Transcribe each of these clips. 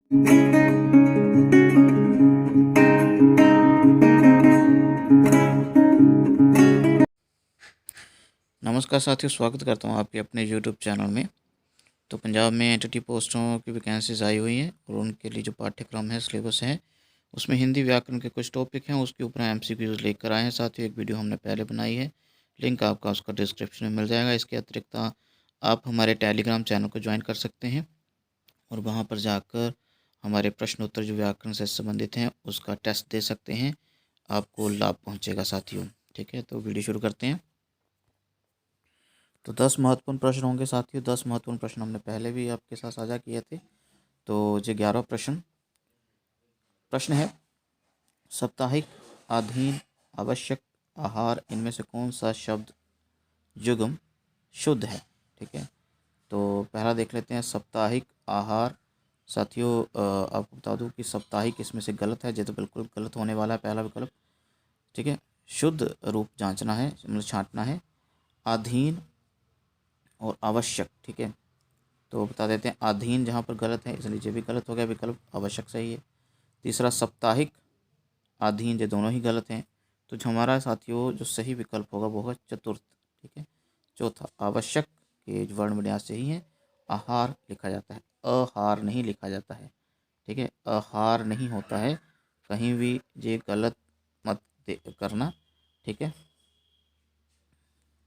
नमस्कार साथियों, स्वागत करता हूँ आपके अपने YouTube चैनल में। तो पंजाब में एंटिटी पोस्टों की वैकेंसीज आई हुई हैं और उनके लिए जो पाठ्यक्रम है, सिलेबस है, उसमें हिंदी व्याकरण के कुछ टॉपिक हैं, उसके ऊपर MCQs लेकर आए हैं। साथियों, एक वीडियो हमने पहले बनाई है, लिंक आपका उसका डिस्क्रिप्शन में मिल जाएगा। इसके अतिरिक्त आप हमारे टेलीग्राम चैनल को ज्वाइन कर सकते हैं और वहाँ पर जाकर हमारे प्रश्न उत्तर जो व्याकरण से संबंधित हैं उसका टेस्ट दे सकते हैं। आपको लाभ पहुँचेगा साथियों। ठीक है, तो वीडियो शुरू करते हैं। तो 10 महत्वपूर्ण प्रश्न होंगे साथियों। 10 महत्वपूर्ण प्रश्न हमने पहले भी आपके साथ साझा किए थे। तो ये 11वां प्रश्न है, साप्ताहिक, अधीन, आवश्यक, आहार, इनमें से कौन सा शब्द युग्म शुद्ध है? ठीक है, तो पहला देख लेते हैं, साप्ताहिक, आहार। साथियों, आपको बता दूं कि साप्ताहिक इसमें से गलत है, ये तो बिल्कुल गलत होने वाला है पहला विकल्प। ठीक है, शुद्ध रूप जांचना है, मतलब छांटना है। अधीन और आवश्यक, ठीक है, तो बता देते हैं अधीन जहाँ पर गलत है, इसलिए ये भी गलत हो गया विकल्प, आवश्यक सही है। तीसरा साप्ताहिक, अधीन, ये दोनों ही गलत हैं। तो जो हमारा साथियों जो सही विकल्प होगा वो होगा चतुर्थ। ठीक है, चौथा, आवश्यक के जो वर्ण विन्यास सही है, आहार लिखा जाता है, अहार नहीं लिखा जाता है। ठीक है, आहार नहीं होता है, कहीं भी ये गलत मत करना। ठीक है,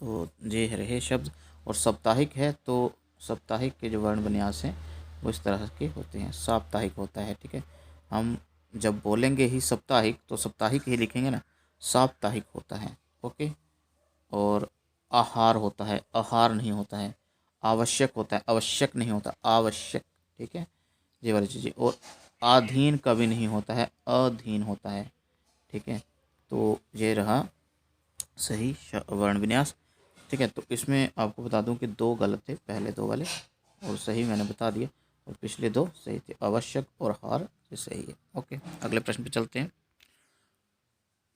तो ये रहे शब्द। और साप्ताहिक है तो साप्ताहिक के जो वर्ण विन्यास हैं वो इस तरह के होते हैं, साप्ताहिक होता है। ठीक है, हम जब बोलेंगे ही साप्ताहिक तो साप्ताहिक ही लिखेंगे ना, साप्ताहिक होता है। ओके, और आहार होता है, आहार नहीं होता है। आवश्यक होता है, आवश्यक नहीं होता, आवश्यक। ठीक है, ये वाली चीज़ें। और अधीन कभी नहीं होता है, अधीन होता है। ठीक है, तो ये रहा सही वर्ण विन्यास। ठीक है, तो इसमें आपको बता दूं कि 2 गलत थे, पहले 2 वाले, और सही मैंने बता दिया, और पिछले 2 सही थे, आवश्यक और हार ये सही है। ओके, अगले प्रश्न पे चलते हैं।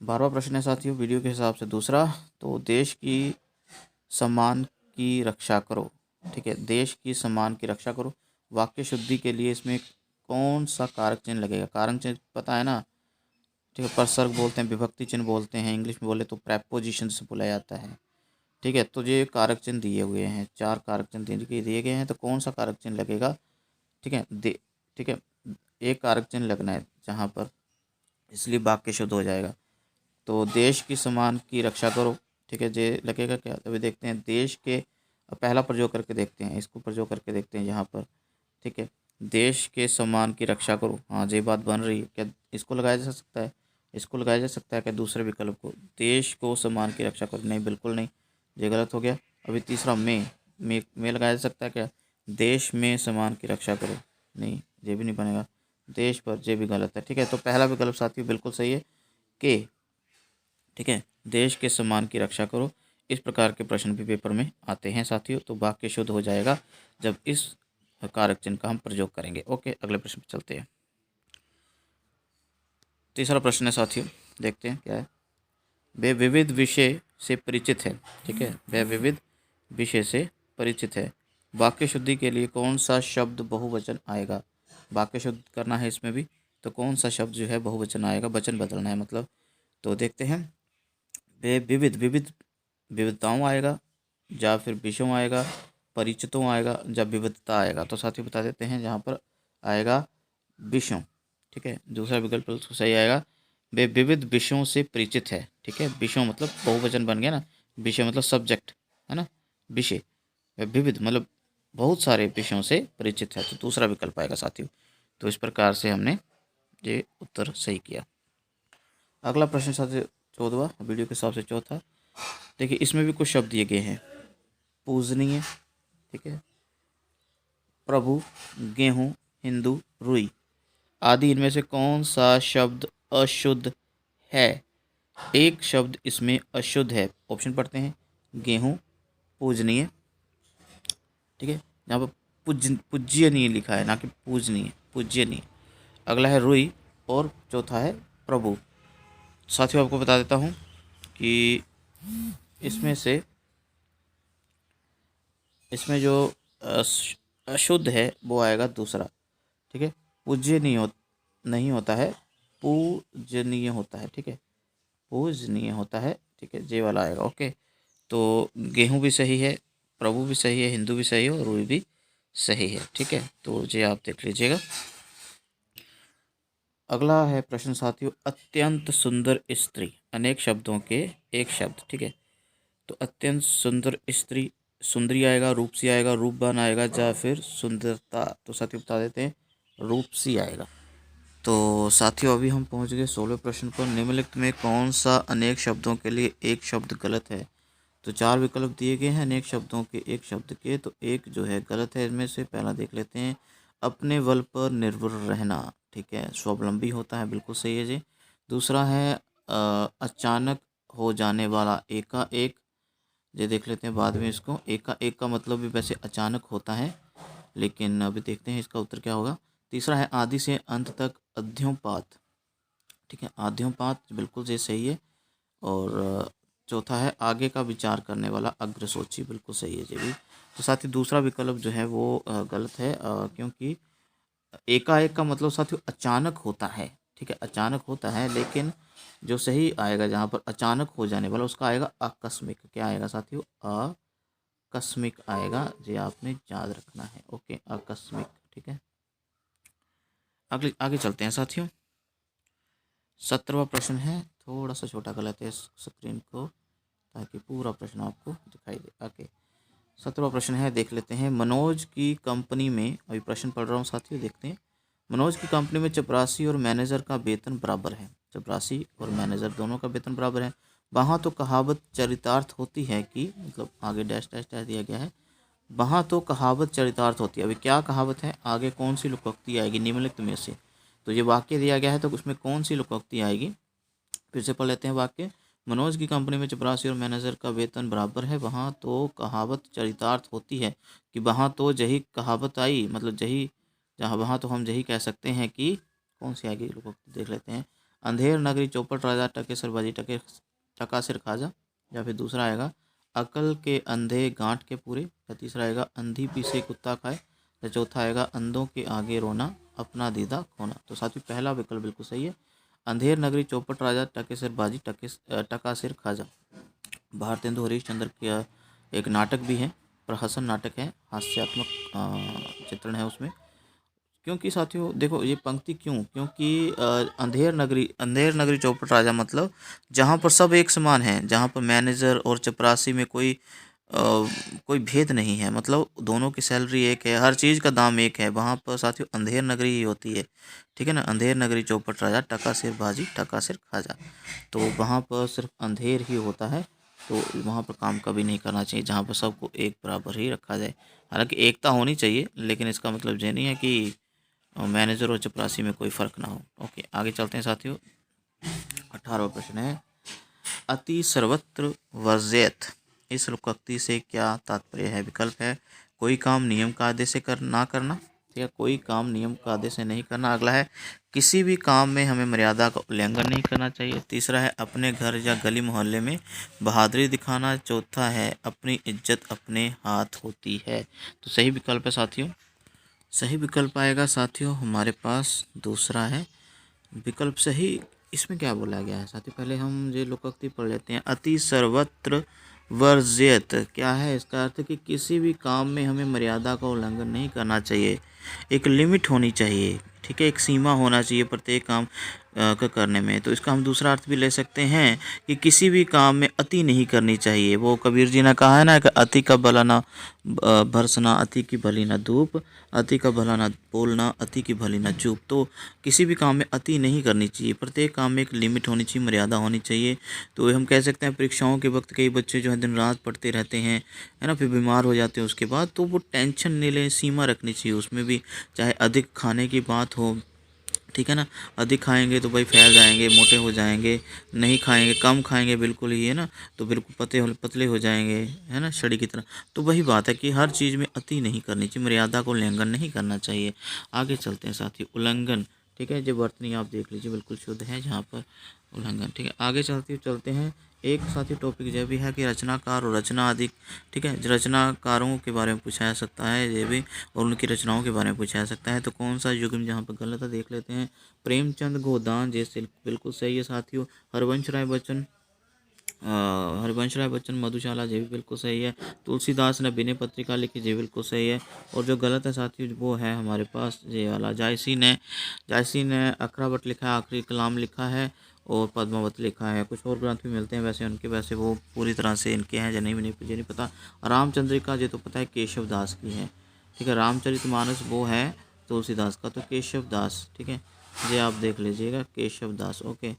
12वां प्रश्न है साथियों, वीडियो के हिसाब से दूसरा। तो देश की सम्मान की रक्षा करो। ठीक है, देश की सम्मान की रक्षा करो, वाक्य शुद्धि के लिए इसमें कौन सा कारक चिन्ह लगेगा? कारक चिन्ह पता है ना? ठीक है, प्रसर्ग बोलते हैं, विभक्ति चिन्ह बोलते हैं, इंग्लिश में बोले तो प्रेपोजिशन से बोला जाता है। ठीक है, तो ये कारक चिन्ह दिए हुए हैं, 4 कारक चिन्ह दिए गए हैं, तो कौन सा कारक चिन्ह लगेगा? ठीक है, ठीक है, एक कारक चिन्ह लगना है जहाँ पर, इसलिए वाक्य शुद्ध हो जाएगा। तो देश की सम्मान की रक्षा करो। ठीक है, ये लगेगा क्या? अभी देखते हैं, देश के पहला प्रयोग करके देखते हैं, इसको प्रयोग करके देखते हैं यहाँ पर। ठीक है, देश के सम्मान की रक्षा करो, हाँ ये बात बन रही है। क्या इसको लगाया जा सकता है? इसको लगाया जा सकता है क्या दूसरे विकल्प को? देश को सम्मान की रक्षा करो, नहीं बिल्कुल नहीं, ये गलत हो गया। अभी तीसरा में लगाया जा सकता है क्या? देश में सम्मान की रक्षा करो, नहीं ये भी नहीं बनेगा। देश पर, ये भी गलत है। ठीक है, तो पहला विकल्प साथियों बिल्कुल सही है कि, ठीक है, देश के सम्मान की रक्षा करो। इस प्रकार के प्रश्न भी पेपर में आते हैं साथियों, तो वाक्य शुद्ध हो जाएगा जब इस कारक चिन्ह का हम प्रयोग करेंगे। ओके, अगले प्रश्न पे चलते हैं। तीसरा प्रश्न है साथियों, देखते हैं क्या है। वे विविध विषय से परिचित है। ठीक है, वे विविध विषय से परिचित है, वाक्य शुद्धि के लिए कौन सा शब्द बहुवचन आएगा? वाक्य शुद्ध करना है इसमें भी, तो कौन सा शब्द जो है बहुवचन आएगा, वचन बदलना है मतलब। तो देखते हैं, वे विविध, विविध विविधताओं आएगा, या फिर विषयों आएगा, परिचितों आएगा, या विविधता आएगा? तो साथियों बता देते हैं, जहाँ पर आएगा विषयों। ठीक है, दूसरा विकल्प तो सही आएगा, वे विविध विषयों से परिचित है। ठीक है, विषयों मतलब बहुवचन बन गया ना, विषय मतलब सब्जेक्ट है ना, विषय, वे विविध मतलब बहुत सारे विषयों से परिचित है, तो दूसरा विकल्प आएगा साथियों। तो इस प्रकार से हमने ये उत्तर सही किया। अगला प्रश्न साथियों 14वां, वीडियो के हिसाब से चौथा। देखिए, इसमें भी कुछ शब्द दिए गए हैं, पूजनीय, ठीक है, प्रभु, गेहूँ, हिंदू, रुई आदि, इनमें से कौन सा शब्द अशुद्ध है? एक शब्द इसमें अशुद्ध है, ऑप्शन पढ़ते हैं, गेहूँ, पूजनीय, ठीक है, यहाँ पर पूज्यनीय लिखा है, ना कि पूजनीय, पूज्यनीय। अगला है रुई, और चौथा है प्रभु। साथियों आपको बता देता हूँ कि इसमें से, इसमें जो अशुद्ध है वो आएगा दूसरा। ठीक है, पूज्य नहीं होता है, पूजनीय होता है। ठीक है, पूजनीय होता है। ठीक है, जे वाला आएगा। ओके, तो गेहूँ भी सही है, प्रभु भी सही है, हिंदू भी सही है और रूई भी सही है। ठीक है, तो जे आप देख लीजिएगा। अगला है प्रश्न साथियों, अत्यंत सुंदर स्त्री, अनेक शब्दों के एक शब्द। ठीक है, तो अत्यंत सुंदर स्त्री, सुंदरी आएगा, रूपसी आएगा, रूपवान आएगा, या फिर सुंदरता। तो साथियों बता देते हैं, रूपसी आएगा। तो साथियों अभी हम पहुंच गए 16वें प्रश्न पर। निम्नलिखित में कौन सा अनेक शब्दों के लिए एक शब्द गलत है? तो 4 विकल्प दिए गए हैं अनेक शब्दों के एक शब्द के, तो एक जो है गलत है इनमें से। पहला देख लेते हैं, अपने बल पर निर्भर रहना। ठीक है, स्वावलंबी होता है, बिल्कुल सही है जी। दूसरा है अचानक हो जाने वाला, एकाएक। ये देख लेते हैं बाद में इसको। एकाएक का मतलब भी वैसे अचानक होता है, लेकिन अभी देखते हैं इसका उत्तर क्या होगा। तीसरा है आदि से अंत तक अध्ययोपात। ठीक है, अध्ययोपात बिल्कुल ये सही है। और चौथा है आगे का विचार करने वाला, अग्रसोची, बिल्कुल सही है जी भी। तो साथ ही दूसरा विकल्प जो है वो गलत है, क्योंकि एकाएक का मतलब साथियों अचानक होता है। ठीक है, अचानक होता है, लेकिन जो सही आएगा जहाँ पर अचानक हो जाने वाला, उसका आएगा आकस्मिक। क्या आएगा साथियों? आकस्मिक आएगा, जी आपने याद रखना है। ओके, आकस्मिक। ठीक है, अगले आगे चलते हैं साथियों। 17वां प्रश्न है, थोड़ा सा छोटा कर लेते हैं स्क्रीन को ताकि पूरा प्रश्न आपको दिखाई दे। ओके, 17वां प्रश्न है, देख लेते हैं। मनोज की कंपनी में, अभी प्रश्न पढ़ रहा हूँ साथियों, देखते हैं। मनोज की कंपनी में चपरासी और मैनेजर का वेतन बराबर है। चपरासी और मैनेजर दोनों का वेतन बराबर है। वहाँ तो कहावत चरितार्थ होती है कि, मतलब आगे डैश डैश डैश दिया गया है, वहाँ तो कहावत चरितार्थ होती है। अभी क्या कहावत है, आगे कौन सी लोकोक्ति आएगी निम्नलिखित में से? तो ये वाक्य दिया गया है, तो उसमें कौन सी लोकोक्ति आएगी? फिर से पढ़ लेते हैं वाक्य। मनोज की कंपनी में चपरासी और मैनेजर का वेतन बराबर है, वहाँ तो कहावत चरितार्थ होती है कि वहाँ तो जही कहावत आई, मतलब जही, जहाँ वहाँ तो हम यही कह सकते हैं कि, कौन सी आएगी लोकोक्ति देख लेते हैं। अंधेर नगरी चौपट राजा टके सरबाजी टके टका सिर खाजा। या फिर दूसरा आएगा, अकल के अंधे गांठ के पूरे। या तीसरा आएगा, अंधी पीसे कुत्ता खाए। या चौथा आएगा, अंधों के आगे रोना अपना दीदा खोना। तो साथ ही पहला विकल्प बिल्कुल सही है, अंधेर नगरी चौपट राजा टके सिर बाजी टका सिर खाजा। भारतेंदु हरीशचंद्र का एक नाटक भी है, प्रहसन नाटक है, हास्यात्मक चित्रण है उसमें। क्योंकि साथियों देखो ये पंक्ति क्यों, क्योंकि अंधेर नगरी चौपट राजा मतलब जहाँ पर सब एक समान है, जहाँ पर मैनेजर और चपरासी में कोई भेद नहीं है, मतलब दोनों की सैलरी एक है, हर चीज़ का दाम एक है, वहाँ पर साथियों अंधेर नगरी ही होती है। ठीक है ना, अंधेर नगरी चौपट राजा टका सिर बाजी टका सिर खाजा। तो वहाँ पर सिर्फ अंधेर ही होता है, तो वहाँ पर काम कभी नहीं करना चाहिए जहाँ पर सबको एक बराबर ही रखा जाए। हालांकि एकता होनी चाहिए, लेकिन इसका मतलब ये नहीं है कि मैनेजर और चपरासी में कोई फ़र्क ना हो। ओके, आगे चलते हैं साथियों। 18वां प्रश्न है, अति सर्वत्र वर्ज्यत, इस लोकोक्ति से क्या तात्पर्य है? विकल्प है, कोई काम नियम कायदे से ना करना। ठीक है, कोई काम नियम कायदे से नहीं करना। अगला है, किसी भी काम में हमें मर्यादा का उल्लंघन नहीं करना चाहिए। तीसरा है, अपने घर या गली मोहल्ले में बहादुरी दिखाना। चौथा है, अपनी इज्जत अपने हाथ होती है। तो सही विकल्प है साथियों, सही विकल्प आएगा साथियों हमारे पास दूसरा है विकल्प सही। इसमें क्या बोला गया है साथियों, पहले हम ये लोकोक्ति पढ़ लेते हैं। अति सर्वत्र वर्ज्यत क्या है, इसका अर्थ कि किसी भी काम में हमें मर्यादा का उल्लंघन नहीं करना चाहिए, एक लिमिट होनी चाहिए। ठीक है, एक सीमा होना चाहिए प्रत्येक काम का करने में। तो इसका हम दूसरा अर्थ भी ले सकते हैं कि किसी भी काम में अति नहीं करनी चाहिए। वो कबीर जी ने कहा है ना कि अति का भला ना भरसना, अति की भली ना धूप, अति का भला ना बोलना, अति की भली ना चूप। तो किसी भी काम में अति नहीं करनी चाहिए, प्रत्येक काम में एक लिमिट होनी चाहिए, मर्यादा होनी चाहिए। तो हम कह सकते हैं परीक्षाओं के वक्त कई बच्चे जो है दिन रात पढ़ते रहते हैं, है ना, फिर बीमार हो जाते हैं उसके बाद, तो वो टेंशन नहीं लें, सीमा रखनी चाहिए उसमें भी। चाहे अधिक खाने की बात हो, ठीक है ना, अधिक खाएंगे तो भाई फैल जाएंगे, मोटे हो जाएंगे, नहीं खाएंगे, कम खाएंगे बिल्कुल ही, है ना, तो बिल्कुल पतले हो जाएंगे, है ना, छड़ी की तरह। तो वही बात है कि हर चीज़ में अति नहीं करनी चाहिए, मर्यादा को उल्लंघन नहीं करना चाहिए। आगे चलते हैं साथी, उल्लंघन। ठीक है, जो वर्तनी आप देख लीजिए बिल्कुल शुद्ध है जहाँ पर उल्लंघन। ठीक है, आगे चलते हैं एक साथी टॉपिक यह भी है कि रचनाकार और रचना आदि, ठीक है, रचनाकारों के बारे में पूछा जा सकता है ये भी, और उनकी रचनाओं के बारे में पूछा जा सकता है। तो कौन सा युग्म जहाँ पर गलत है देख लेते हैं। प्रेमचंद गोदान जैसे बिल्कुल सही है साथियों। हरिवंश राय बच्चन मधुशाला ये भी बिल्कुल सही है। तुलसीदास ने विनय पत्रिका लिखी ये बिल्कुल सही है। और जो गलत है साथियों वो है हमारे पास ये वाला, जायसी ने अखरावट लिखा है, आखिरी कलाम लिखा है और पद्मावत लिखा है। कुछ और ग्रंथ भी मिलते हैं वैसे उनके, वैसे वो पूरी तरह से इनके हैं या नहीं मुझे नहीं पता। रामचंद्रिका ये तो पता है केशव दास की है, ठीक है। रामचरितमानस वो है तुलसीदास का, तो केशव दास, ठीक है, ये आप देख लीजिएगा केशव दास। ओके,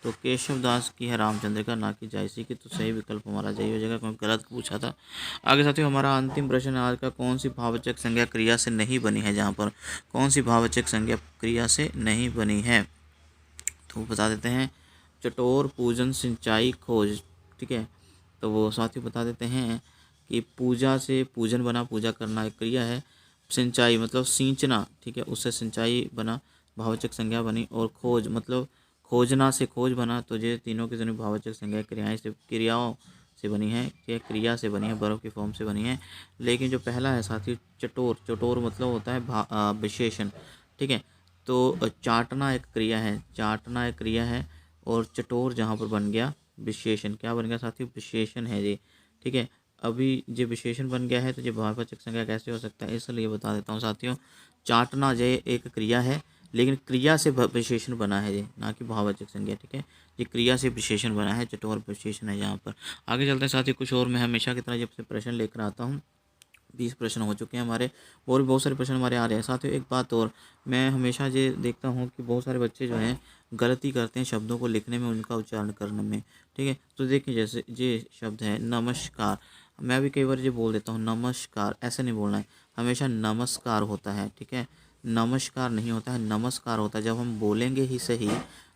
तो केशव दास की है रामचंद्रिका, ना कि जायसी की। तो सही विकल्प हमारा यही हो जाएगा क्योंकि गलत पूछा था। आगे साथियों हमारा अंतिम प्रश्न आज का, कौन सी भाववाचक संज्ञा क्रिया से नहीं बनी है, जहाँ पर कौन सी भाववाचक संज्ञा क्रिया से नहीं बनी है, तो बता देते हैं। चटोर, पूजन, सिंचाई, खोज, ठीक है। तो वो साथियों बता देते हैं कि पूजा से पूजन बना, पूजा करना एक क्रिया है। सिंचाई मतलब सींचना, ठीक है, उससे सिंचाई बना, भाववाचक संज्ञा बनी। और खोज मतलब खोजना से खोज बना। तो ये तीनों की तीनों भाववाचक संज्ञा क्रियाओं से बनी है, क्रिया से बनी है, वर्ब की फॉर्म से बनी है। लेकिन जो पहला है साथी चटोर मतलब होता है विशेषण, ठीक है। तो चाटना एक क्रिया है और चटोर जहाँ पर बन गया विशेषण, क्या बन गया साथियों, विशेषण है ये, ठीक है। अभी ये विशेषण बन गया है तो ये भाववाचक संज्ञा कैसे हो सकता है, इसलिए बता देता हूँ साथियों। चाटना ये एक क्रिया है लेकिन क्रिया से विशेषण बना है ये, ना कि भाववाचक संज्ञा, ठीक है। ये क्रिया से विशेषण बना है, चटोर विशेषण है यहाँ पर। आगे चलते हैं साथियों, कुछ और मैं हमेशा की तरह जब से प्रश्न लेकर आता हूँ। 20 प्रश्न हो चुके हैं हमारे, और भी बहुत सारे प्रश्न हमारे आ रहे हैं साथियों। एक बात और, मैं हमेशा ये देखता हूँ कि बहुत सारे बच्चे जो हैं गलती करते हैं शब्दों को लिखने में, उनका उच्चारण करने में, ठीक है। तो देखिए जैसे ये शब्द है नमस्कार, मैं भी कई बार ये बोल देता हूँ नमस्कार, ऐसे नहीं बोलना है, हमेशा नमस्कार होता है, ठीक है। नमस्कार नहीं होता है, नमस्कार होता है। जब हम बोलेंगे ही सही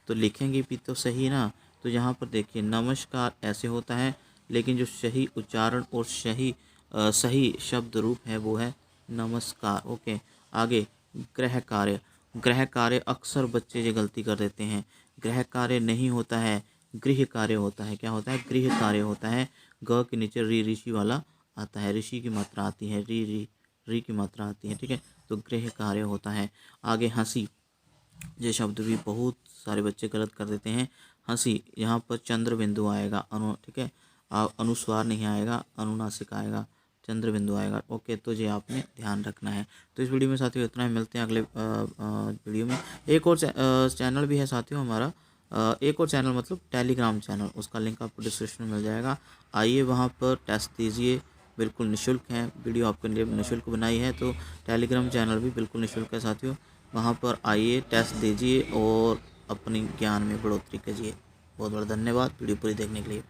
तो लिखेंगे भी तो सही ना। तो यहाँ पर देखिए नमस्कार ऐसे होता है, लेकिन जो सही उच्चारण और सही शब्द रूप है वो है नमस्कार। ओके, आगे गृह कार्य अक्सर बच्चे ये गलती कर देते हैं। गृह कार्य नहीं होता है, गृह कार्य होता है। क्या होता है, गृह कार्य होता है। ग के नीचे ऋषि वाला आता है, ऋषि की मात्रा आती है, री की मात्रा आती है, ठीक है। तो गृह कार्य होता है। आगे हंसी, ये शब्द भी बहुत सारे बच्चे गलत कर देते हैं। हंसी, यहाँ पर चंद्र बिंदु आएगा, ठीक है, अनुस्वार नहीं आएगा, अनुनासिक आएगा, चंद्र बिंदु आएगा। ओके, तो ये आपने ध्यान रखना है। तो इस वीडियो में साथियों इतना ही, मिलते हैं अगले वीडियो में। एक और चैनल भी है साथियों हमारा, एक और चैनल मतलब टेलीग्राम चैनल, उसका लिंक आपको डिस्क्रिप्शन में मिल जाएगा। आइए वहाँ पर टेस्ट दीजिए, बिल्कुल निःशुल्क है, वीडियो आपके लिए निःशुल्क बनाई है। तो टेलीग्राम चैनल भी बिल्कुल निःशुल्क है साथियों, वहाँ पर आइए, टेस्ट दीजिए और अपनी ज्ञान में बढ़ोतरी कीजिए। बहुत बहुत धन्यवाद वीडियो पूरी देखने के लिए।